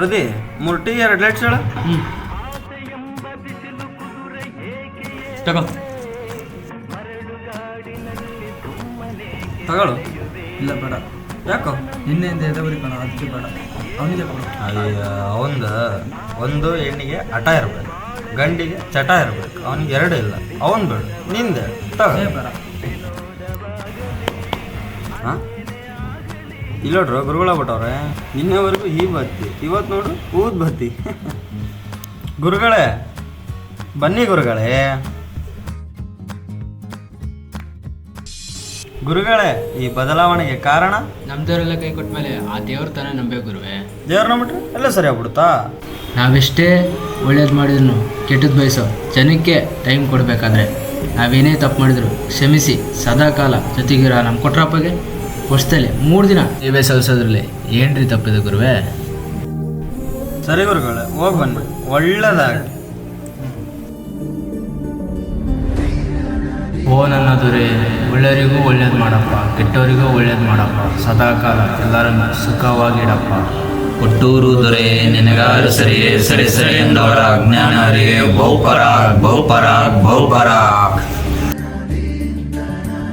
ಪ್ರದಿ 3 tea 2 lights ಹೇಳ. ತಗೋ ತಗೊಳ್ಳು. ಇಲ್ಲ ಬೇಡ, ಯಾಕೋ? ನಿನ್ನೆಯಿಂದ ಎದವರಿ ಕಣ, ಅದಕ್ಕೆ ಬೇಡ. ಅವನಿಗೆ ಕೊಡು. ಅಯ್ಯ ಅವಂದ ಒಂದು ಹೆಣ್ಣಿಗೆ ಹಠ ಇರ್ಬೇಕು, ಗಂಡಿಗೆ ಚಟ ಇರ್ಬೇಕು. ಅವನಿಗೆ 2 ಇಲ್ಲ. ಅವನ್ ಬೇಡ, ನಿಂದೆ ತಗೋ. ಬೇಡ. ಹಾಂ ಇಲ್ಲ ನೋಡ್ರು ಗುರುಗಳಾಗ್ಬಿಟ್ಟವ್ರೆ. ನಿನ್ನೆವರೆಗೂ ಈ ಬತ್ತಿ, ಇವತ್ತು ನೋಡು ಊದ್ ಬತ್ತಿ. ಗುರುಗಳೇ ಬನ್ನಿ ಗುರುಗಳೇ. ಗುರುಗಳೇ ಈ ಬದಲಾವಣೆಗೆ ಕಾರಣ? ನಮ್ದವರೆಲ್ಲ ಕೈ ಕೊಟ್ಟ ಮೇಲೆ ಆ ದೇವ್ರ ತಾನೇ ನಂಬೇ ಗುರುವೆ. ದೇವ್ರ ನಂಬಿಟ್ರೆ ಎಲ್ಲ ಸರಿ ಆಗ್ಬಿಡುತ್ತಾ? ನಾವೆಷ್ಟೇ ಒಳ್ಳೇದು ಮಾಡಿದ್ರು ಕೆಟ್ಟದ್ದು ಬಯಸೋ ಜನಕ್ಕೆ ಟೈಮ್ ಕೊಡಬೇಕಾದ್ರೆ ನಾವೇನೇ ತಪ್ಪು ಮಾಡಿದ್ರು ಕ್ಷಮಿಸಿ ಸದಾಕಾಲ ಜೊತೆಗಿರೋ ನಮ್ಮ ಕೊಟ್ರಪ್ಪಗೆ ವರ್ಷದಲ್ಲಿ 3 ದಿನ ನೀವೇ ಸಲ್ಲಿಸೋದ್ರಲ್ಲಿ ಏನ್ರಿ ತಪ್ಪಿದೆ ಗುರುವೆ? ಸರಿ ಗುರುಗಳೇ, ಹೋಗಿ ಬನ್ನಿ, ಒಳ್ಳೇದಾಗ. ಓ ನನ್ನ ದೊರೆ, ಒಳ್ಳೆಯವರಿಗೂ ಒಳ್ಳೇದು ಮಾಡಪ್ಪ, ಕೆಟ್ಟವರಿಗೂ ಒಳ್ಳೇದು ಮಾಡಪ್ಪ, ಸದಾಕಾಲ ಎಲ್ಲರನ್ನು ಸುಖವಾಗಿಡಪ್ಪ. ಕೊಟ್ಟೂರು ದೊರೆ ನಿನಗಾರು ಸರಿಯೇ ಸರಿ ಸರಿ ಎಂದವರ ಅಜ್ಞಾನ ಅರಿಯೇ ಬಹುಪರಾಗ್ ಬಹುಪರಾಗ್ ಬಹುಪರಾಗ್.